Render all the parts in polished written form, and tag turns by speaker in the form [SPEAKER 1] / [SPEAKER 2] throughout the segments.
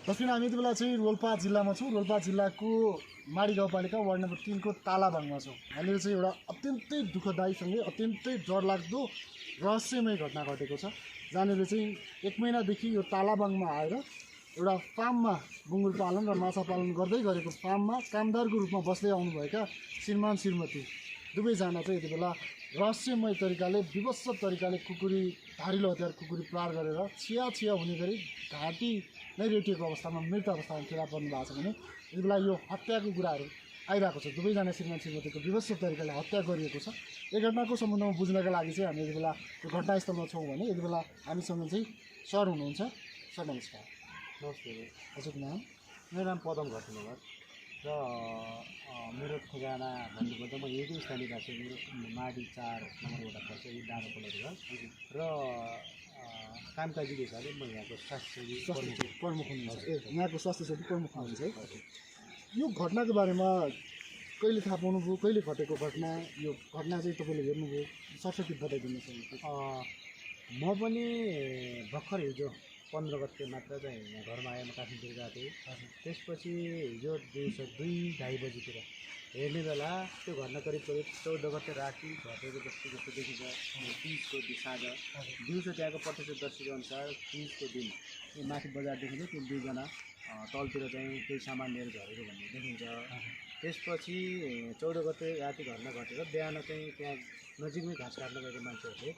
[SPEAKER 1] तस्बिर हामी यति बेला चाहिँ रोल्पा जिल्लामा छौँ। रोल्पा जिल्लाको माडी गाउँपालिका वार्ड नम्बर 3 को तालाबाङमा छौँ। यहाँनिर चाहिँ एउटा अत्यन्तै दुःखदायीसँगै अत्यन्तै डरलाग्दो रहस्यमय घटना घटेको छ। जहाँनिर चाहिँ 1 महिनादेखि यो तालाबाङमा आएर एउटा फार्ममा गुङ्गुर पालन र माछा पालन गर्दै गरेको फार्ममा कामदारको रूपमा बस्दै आउनुभएका श्रीमान श्रीमती दुवैजना चाहिँ यति बेला रहस्यमय तरिकाले विवश तरिकाले कुकुरी धारिलो हतियार कुकुरी प्रहार गरेर छिया हुने गरी घाँटी नै रेटिएको अवस्थामा मृत अवस्थामा फेला पर्नु भएको छ भने यति बेला यो हत्याको कुराहरू आइरहेको छ। दुवैजना श्रीमान श्रीमतीको विवश तरिकाले हत्या गरिएको छ। यो घटनाको सम्बन्धमा बुझ्नका लागि चाहिँ हामी यति बेला यो घटनास्थलमा छौँ भने यति बेला हामीसँग चाहिँ सर हुनुहुन्छ। सर नमस्कार।
[SPEAKER 2] नमस्ते।
[SPEAKER 1] हजुरको नाम?
[SPEAKER 2] मेरो नाम पदम घटनगर र मेरो ठेगाना भन्नुपर्दा म यही स्थानीय बासी। मेरो माडी 4 नम्बर वडा पर्छ, यो डाँडो पल्लो घर र कामकाजीको हिसाबले म यहाँको स्वास्थ्य
[SPEAKER 1] प्रमुख हुनुहुन्छ। यहाँको स्वास्थ्य सेवी प्रमुख हुनुहुन्छ है। यो घटनाको बारेमा कहिले थाहा पाउनुभयो, कहिले घटेको घटना, यो घटना चाहिँ तपाईँले हेर्नुभयो, सरसर्किट बताइदिनुहोस् न।
[SPEAKER 2] म पनि भर्खर हिजो 15 गते मात्र चाहिँ यहाँ घरमा आएर म काठमाडौँ गएको थिएँ। त्यसपछि हिजो दिउँसो 2-2:30 बजीतिर हेर्ने बेला त्यो घटना करिब 14 गते राति घटेको जस्तो देखिन्छ। 30 को दिन साँझ दिउँसो त्यहाँको प्रत्यक्षदर्शीको अनुसार 30 को दिन माथि बजारदेखि नै त्यो दुईजना तलतिर चाहिँ केही सामान लिएर झरेको भन्ने देखिन्छ। त्यसपछि 14 गते राति घटना घटेर बिहान चाहिँ त्यहाँ नजिकमै घाँस काट्न गएको मान्छेहरूले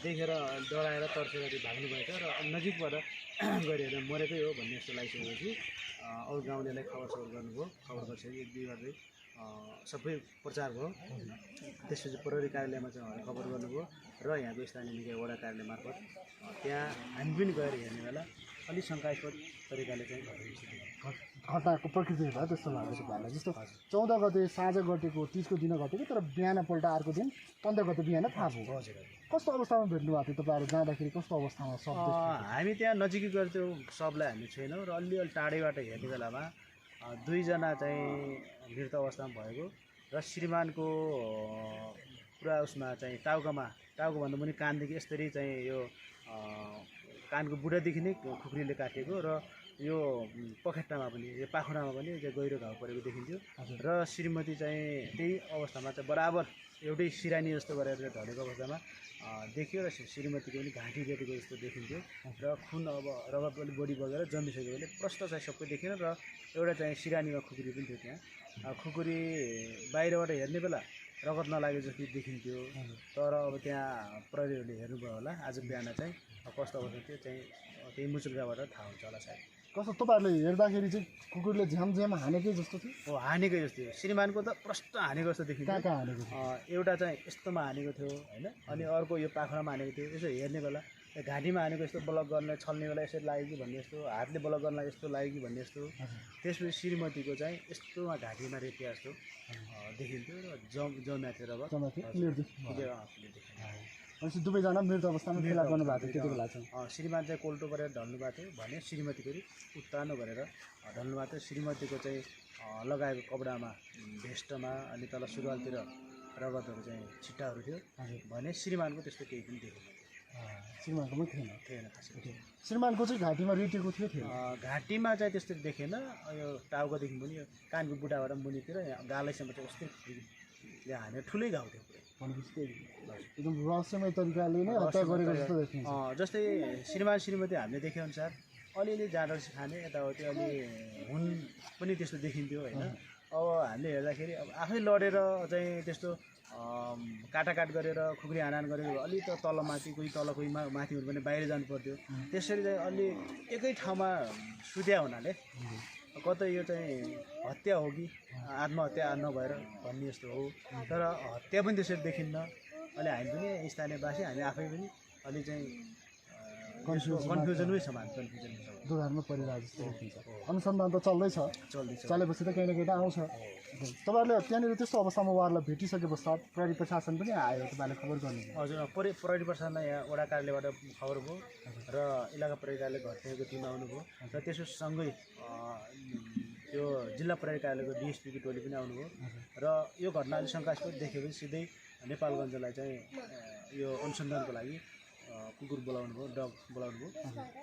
[SPEAKER 2] देखेर डराएर तर्सेर त्यो भाग्नु भएको र नजिकबाट गएर मरेकै हो भन्ने जस्तो लागिसकेपछि अरू गाउँलेलाई खबर गर्नुभयो। खबर गरिसकेपछि 1-2 गर्दै सबै प्रचार भयो। त्यसपछि प्रहरी कार्यालयमा चाहिँ खबर गर्नुभयो र यहाँको स्थानीय निकाय वडा कार्यालय मार्फत त्यहाँ हामी पनि गएर हेर्ने बेला अलिक शङ्कास्पद तरिकाले चाहिँ
[SPEAKER 1] घटनाको प्रकृति भयो त्यस्तो लागेको भएन। जस्तो 14 गते साँझ घटेको 30 को दिन घटेको तर बिहानपल्ट अर्को दिन 15 गते बिहान थाहा भयो। कस्तो अवस्थामा भेट्नु भएको थियो तपाईँहरू जाँदाखेरि? कस्तो अवस्थामा सब
[SPEAKER 2] हामी त्यहाँ नजिकै गएर त्यो सबलाई हामी छैनौँ र अलि टाढैबाट हेर्ने बेलामा 2 जना चाहिँ मृत अवस्थामा भएको र श्रीमानको पुरा उसमा चाहिँ टाउकोभन्दा पनि कानदेखि यसरी चाहिँ यो कानको बुढादेखि नै खुकुरीले काटेको र यो पखेटामा पनि यो पाखुरामा पनि गहिरो घाउ परेको देखिन्थ्यो र श्रीमती चाहिँ त्यही अवस्थामा चाहिँ बराबर एउटै सिरानी जस्तो गरेर ढलेको अवस्थामा देखियो र श्रीमतीको पनि घाँटी रेटेको जस्तो देखिन्थ्यो र खुन अब रगत पनि बढी बगेर जमिसकेकोले प्रष्ट चाहिँ सबै देखिन र एउटा चाहिँ सिरानीमा खुकुरी पनि थियो। त्यहाँ खुकुरी बाहिरबाट हेर्ने बेला रगत नलागे जस्तो देखिन्थ्यो तर अब त्यहाँ प्रहरीहरूले हेर्नुभयो होला। आज बिहान चाहिँ कस्तो अवस्था थियो चाहिँ त्यही मुचुल्काबाट थाहा हुन्छ होला सायद।
[SPEAKER 1] कस्तो तपाईँहरूले हेर्दाखेरि चाहिँ कुकुरले झ्याम हानेकै जस्तो थियो?
[SPEAKER 2] हो, हानेकै जस्तो थियो। श्रीमानको त प्रष्ट हानेको जस्तो देखिन्थ्यो।
[SPEAKER 1] कहाँ हानेको थियो?
[SPEAKER 2] एउटा चाहिँ यस्तोमा हानेको थियो होइन, अनि अर्को यो पाखुरामा हानेको थियो। यसो हेर्ने बेला घाँटीमा हानेको यस्तो ब्लक गर्न छल्ने बेला यसरी लाग्यो कि भन्ने जस्तो, हातले ब्लक गर्न यस्तो लाग्यो कि भन्ने जस्तो। त्यसपछि श्रीमतीको चाहिँ यस्तोमा घाँटीमा रेटिया जस्तो देखिन्थ्यो र जम्या थियो रगत।
[SPEAKER 1] भनेपछि दुवैजना मृत अवस्थामा फेला गर्नु भएको थियो त्यति बेला चाहिँ?
[SPEAKER 2] श्रीमान चाहिँ कोल्टो गरेर ढल्नु भएको थियो भने श्रीमती फेरि उत्तानो गरेर ढल्नु भएको थियो। श्रीमतीको चाहिँ लगाएको कपडामा भेस्टमा अनि तल सुरुवालतिर रगतहरू चाहिँ छिट्टाहरू थियो भने श्रीमानको त्यस्तो केही पनि देखेन।
[SPEAKER 1] श्रीमानको पनि
[SPEAKER 2] थिएन।
[SPEAKER 1] श्रीमानको चाहिँ घाँटीमा रेटिएको थियो?
[SPEAKER 2] घाँटीमा चाहिँ त्यस्तो देखेन। यो टाउकोदेखि पनि यो कानको बुटाबाट मुनितिर गालैसम्म चाहिँ उस्तै हानेर ठुलै घाउ थियो।
[SPEAKER 1] भनेपछि एकदम रहस्यमय तरिकाले नै हत्या गरेको जस्तो देखिन्छ।
[SPEAKER 2] जस्तै श्रीमान श्रीमती हामीले देखेअनुसार अलिअलि जाँड खाने यताउति अलि हुन पनि त्यस्तो देखिन्थ्यो होइन। अब हामीले हेर्दाखेरि अब आफै लडेर चाहिँ त्यस्तो काटाकाट गरेर खुकुरी हानान गरेर अलि त तलमाथि कोही तल कोही माथिहरू पनि बाहिर जानु पर्थ्यो। त्यसरी चाहिँ अलि एकै ठाउँमा सुत्या हुनाले कतै यो चाहिँ हत्या हो कि आत्महत्या नभएर भन्ने जस्तो हो। तर हत्या पनि त्यसरी देखिन्न। अहिले हामी पनि स्थानीयवासी हामी आफै पनि अलि चाहिँ कन्फ्युजनमै छौँ। हामी कन्फ्युजनमा छौँ,
[SPEAKER 1] दुधारमा परिरहेको जस्तो देखिन्छ। अनुसन्धान त चलेपछि त केही न केही त आउँछ। तपाईँहरूले त्यहाँनिर त्यस्तो अवस्थामा उहाँहरूलाई भेटिसके पश्चात प्रहरी प्रशासन पनि आयो, तपाईँहरूले खबर गर्नु?
[SPEAKER 2] हजुर, प्रहरी प्रशासनलाई यहाँ वडा कार्यालयबाट खबर भयो र इलाका प्रहरी कार्यालय घटनाको टिम आउनुभयो र त्यससँगै त्यो जिल्ला प्रहरी कार्यालयको डिएसपीको टोली पनि आउनुभयो र यो घटना अलि शङ्कास्पद देखेपछि सिधै नेपालगञ्जलाई चाहिँ यो अनुसन्धानको लागि कुकुर बोलाउनु भयो, डग बोलाउनु भयो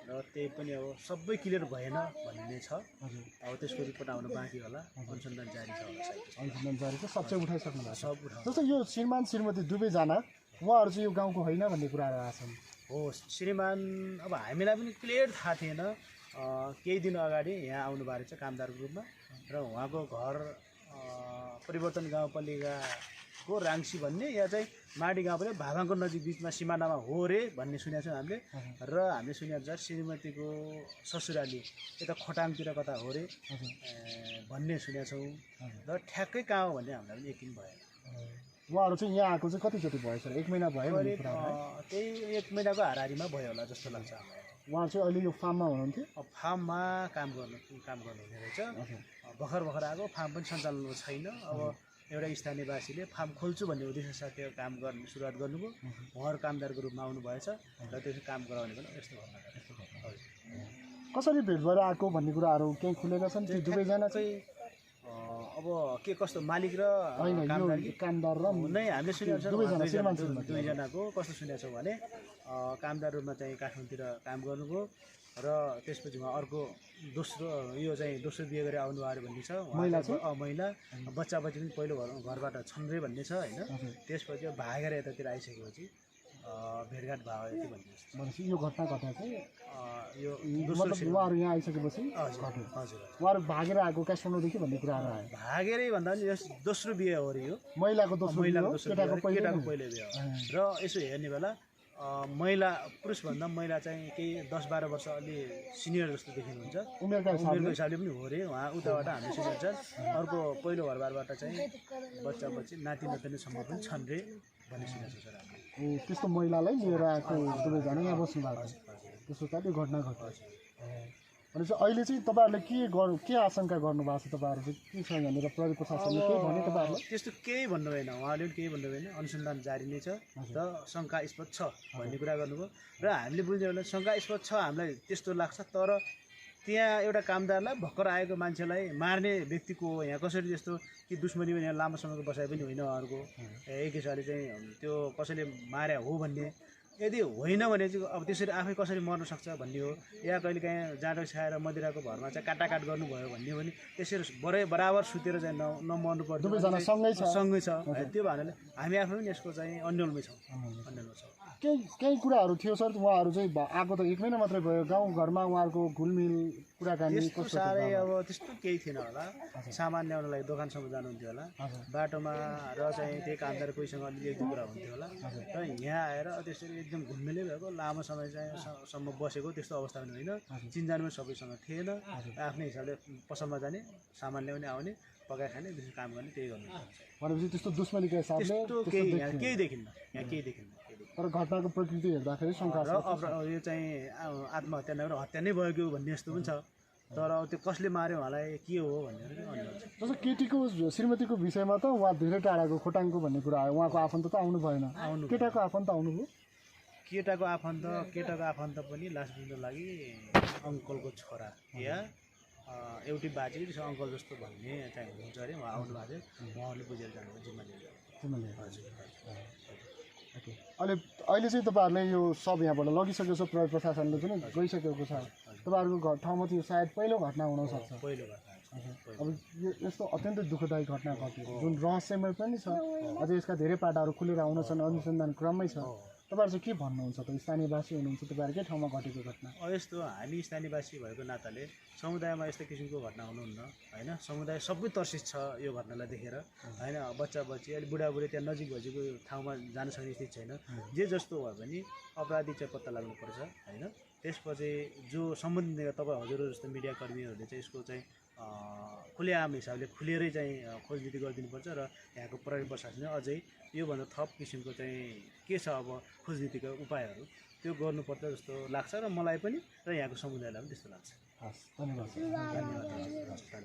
[SPEAKER 2] र त्यही पनि अब सबै क्लियर भएन भन्ने छ।
[SPEAKER 1] हजुर
[SPEAKER 2] अब त्यसको रिपोर्ट आउनु बाँकी होला, अनुसन्धान जारी छ होला सायद।
[SPEAKER 1] अनुसन्धान जारी छ, सब चाहिँ उठाइसक्नु भएको छ।
[SPEAKER 2] सब उठाउनु
[SPEAKER 1] जस्तो यो श्रीमान श्रीमती दुवैजना उहाँहरू चाहिँ यो गाउँको होइन भन्ने कुराहरू आएको छन्।
[SPEAKER 2] हो। श्रीमान अब हामीलाई पनि क्लियर थाहा थिएन, केही दिन अगाडि यहाँ आउनु भएको रहेछ कामदारको रूपमा र उहाँको घर परिवर्तन गाउँपालिकाको राङ्सी भन्ने या चाहिँ माडी गाउँपालिका भाभाङको नजिक बिचमा सिमानामा हो रे भन्ने सुनेको छौँ हामीले। र हामीले सुनेको छ श्रीमतीको ससुराली यता खोटाङतिर कता हो रे भन्ने सुनेको छौँ र ठ्याक्कै कहाँ हो भन्ने हामीलाई पनि यकिन भएन।
[SPEAKER 1] उहाँहरू चाहिँ यहाँ आएको चाहिँ कतिचोटि भयो सर? 1 महिना भयो भन्ने
[SPEAKER 2] करिब
[SPEAKER 1] कुरा हो।
[SPEAKER 2] त्यही 1 महिनाको हाराहारीमा भयो होला जस्तो लाग्छ हामीलाई।
[SPEAKER 1] उहाँ चाहिँ अहिले यो फार्ममा हुनुहुन्थ्यो?
[SPEAKER 2] अब फार्ममा काम गर्नुहुने रहेछ। भर्खर आएको, फार्म पनि सञ्चालनमा छैन। अब एउटा स्थानीयवासीले फार्म खोल्छु भन्ने उद्देश्य साथ काम गर्ने सुरुवात गर्नुभयो। उहाँहरू कामदारको रूपमा आउनुभएछ र त्यसो काम गराउने पनि यस्तो घटना घटेको छ। हजुर।
[SPEAKER 1] कसरी भेट भएर आएको भन्ने कुराहरू केही खुलेका छन्? ती दुवैजना चाहिँ
[SPEAKER 2] अब के कस्तो मालिक र
[SPEAKER 1] होइन,
[SPEAKER 2] कामदार
[SPEAKER 1] यो कामदार र
[SPEAKER 2] नै हामीले सुनेको छ।
[SPEAKER 1] दुवैजना श्रीमान श्रीमती।
[SPEAKER 2] दुईजनाको कस्तो सुनेको छौँ भने कामदार रूपमा चाहिँ काठमाडौँतिर काम गर्नुभयो र त्यसपछि उहाँ अर्को दोस्रो दोस्रो बिहे गरेर आउनु भयो भन्ने छ।
[SPEAKER 1] महिला चाहिँ?
[SPEAKER 2] महिला बच्चा पनि पहिलो घरबाट छन् रे भन्ने छ होइन। त्यसपछि भागेर यतातिर आइसकेपछि भेटघाट भयो यति भन्ने छ।
[SPEAKER 1] भनेपछि यो घटना घटेको चाहिँ
[SPEAKER 2] यो
[SPEAKER 1] मतलब उहाँहरू यहाँ आइसकेपछि घट्यो।
[SPEAKER 2] हजुर
[SPEAKER 1] उहाँहरू भागेर आएको काठमाडौँदेखि भन्ने कुराहरू आयो।
[SPEAKER 2] भागेरै भन्दा पनि यस दोस्रो बिहे हो रे यो।
[SPEAKER 1] महिलाको दोस्रो बिहे हो, केटाको
[SPEAKER 2] केटाको
[SPEAKER 1] पहिलो
[SPEAKER 2] पहिलो बिहे हो। र यसो हेर्ने बेला महिला पुरुषभन्दा महिला चाहिँ केही 10-12 वर्ष अलि सिनियर जस्तो देखिनुहुन्छ।
[SPEAKER 1] उमेरका
[SPEAKER 2] उमेरको हिसाबले पनि हो रे। उहाँ उताबाट हामी सुनेको छ अर्को पहिलो घरबारबाट चाहिँ बच्चा नाति नातिनीसम्म पनि छन् रे भन्ने सुनेको छ सर हामीले।
[SPEAKER 1] त्यस्तो महिलालाई लिएर आएको दुवैजना यहाँ बस्नु भएको छ। त्यसो त यो घटना घट्यो। भनेपछि अहिले चाहिँ तपाईँहरूले के आशंका गर्नुभएको छ? तपाईँहरू चाहिँ के छ यहाँनिर प्रहरी प्रशासनले के भने तपाईँहरूलाई?
[SPEAKER 2] त्यस्तो केही भन्नु भएन, उहाँले पनि केही भन्नु भएन। अनुसन्धान जारी नै छ र शङ्कास्पद छ भन्ने कुरा गर्नुभयो र हामीले बुझ्ने बेला शङ्कास्पद छ हामीलाई त्यस्तो लाग्छ। तर त्यहाँ एउटा कामदारलाई भर्खर आएको मान्छेलाई मार्ने व्यक्तिको यहाँ कसरी त्यस्तो कि दुश्मनी पनि यहाँ लामो समयको बसाइ पनि होइन उहाँहरूको। एक हिसाबले चाहिँ त्यो कसैले मार्या हो भन्ने, यदि होइन भने चाहिँ अब त्यसरी आफै कसरी मर्न सक्छ भन्ने हो। या कहिले काहीँ जाँडो छाएर मदिराको भरमा चाहिँ काटाकाट गर्नुभयो भन्ने हो भने त्यसरी बराबर सुतेर चाहिँ नमर्नु पर्छ।
[SPEAKER 1] दुवैजना सँगै छ।
[SPEAKER 2] त्यो भनाले हामी आफै पनि यसको चाहिँ अन्यलमै छौँ।
[SPEAKER 1] केही कुराहरू थियो सर? उहाँहरू चाहिँ आएको त 1 महिना मात्रै भयो, गाउँघरमा उहाँहरूको घुलमिल कुराकानी
[SPEAKER 2] त्यस्तो साह्रै अब त्यस्तो केही थिएन होला। सामान ल्याउनलाई दोकानसम्म जानुहुन्थ्यो होला, बाटोमा र चाहिँ त्यही कामदार कोहीसँग अलिअलि एक दुई कुरा हुन्थ्यो होला। र यहाँ आएर त्यसरी एकदम घुलमिलै भएको लामो समय चाहिँ सम्म बसेको त्यस्तो अवस्था पनि होइन। चिनजान पनि सबैसँग थिएन। आफ्नै हिसाबले पसलमा जाने, सामान ल्याउने आउने, पकाइ खाने, त्यसरी काम गर्ने, त्यही गर्नु।
[SPEAKER 1] भनेपछि त्यस्तो दुश्मनीको हिसाबले
[SPEAKER 2] त्यस्तो केही देखिन्न यहाँ, केही देखिन्न।
[SPEAKER 1] तर घटनाको प्रकृति हेर्दाखेरि शङ्का
[SPEAKER 2] र अब यो चाहिँ आत्महत्या नगरेर हत्या नै भयो कि भन्ने यस्तो पनि छ। तर अब त्यो कसले मार्यो उहाँलाई के हो भन्ने
[SPEAKER 1] जस्तो केटीको श्रीमतीको विषयमा त उहाँ धेरै टाढाको खोटाङको भन्ने कुरा आयो। उहाँको आफन्त त आउनु भएन। केटाको आफन्त आउनुभयो?
[SPEAKER 2] केटाको आफन्त पनि लास्ट दिनको लागि अङ्कलको छोरा या एउटै बाजे अङ्कल जस्तो भन्ने चाहिँ हुनुहुन्छ अरे। उहाँ आउनु भएको थियो, उहाँहरूले बुझेर जानुभयो जिम्मा लिएर। हजुर।
[SPEAKER 1] अहिले चाहिँ तपाईँहरूले यो सब यहाँबाट लगिसकेको छ, प्रहरी प्रशासनले पनि गइसकेको छ। तपाईँहरूको ठाउँमा चाहिँ सायद पहिलो घटना हुनसक्छ।
[SPEAKER 2] पहिलो घटना।
[SPEAKER 1] अब यो यस्तो अत्यन्तै दुःखदायी घटना घट्यो जुन रहस्यमय पनि छ। अझै यसका धेरै पाटाहरू खुलेर आउनेछन्, अनुसन्धान क्रममै छ। तपाईँहरू चाहिँ के भन्नुहुन्छ त? स्थानीयवासी हुनुहुन्छ, तपाईँहरूकै ठाउँमा घटेको घटना।
[SPEAKER 2] यस्तो हामी स्थानीयवासी भएको नाताले समुदायमा यस्तो किसिमको घटना हुनुहुन्न होइन। समुदाय सबै तर्सित छ यो घटनालाई देखेर होइन। बच्चा बच्ची अलिक बुढाबुढी त्यहाँ नजिक भजिको ठाउँमा जान सक्ने स्थिति छैन। जे जस्तो भयो भने अपराधी चाहिँ पत्ता लाग्नुपर्छ होइन। त्यसपछि जो सम्बन्धित तपाईँ हजुरहरू जस्तो मिडियाकर्मीहरूले चाहिँ यसको चाहिँ खुलेआम हिसाबले खुलेरै चाहिँ खोजनिति गरिदिनुपर्छ र यहाँको प्रहरी प्रशासनले अझै योभन्दा थप किसिमको चाहिँ के छ अब खोजनीतिका उपायहरू त्यो गर्नुपर्छ जस्तो लाग्छ र मलाई पनि र यहाँको समुदायलाई पनि त्यस्तो लाग्छ।
[SPEAKER 1] हस्, धन्यवाद।
[SPEAKER 2] धन्यवाद।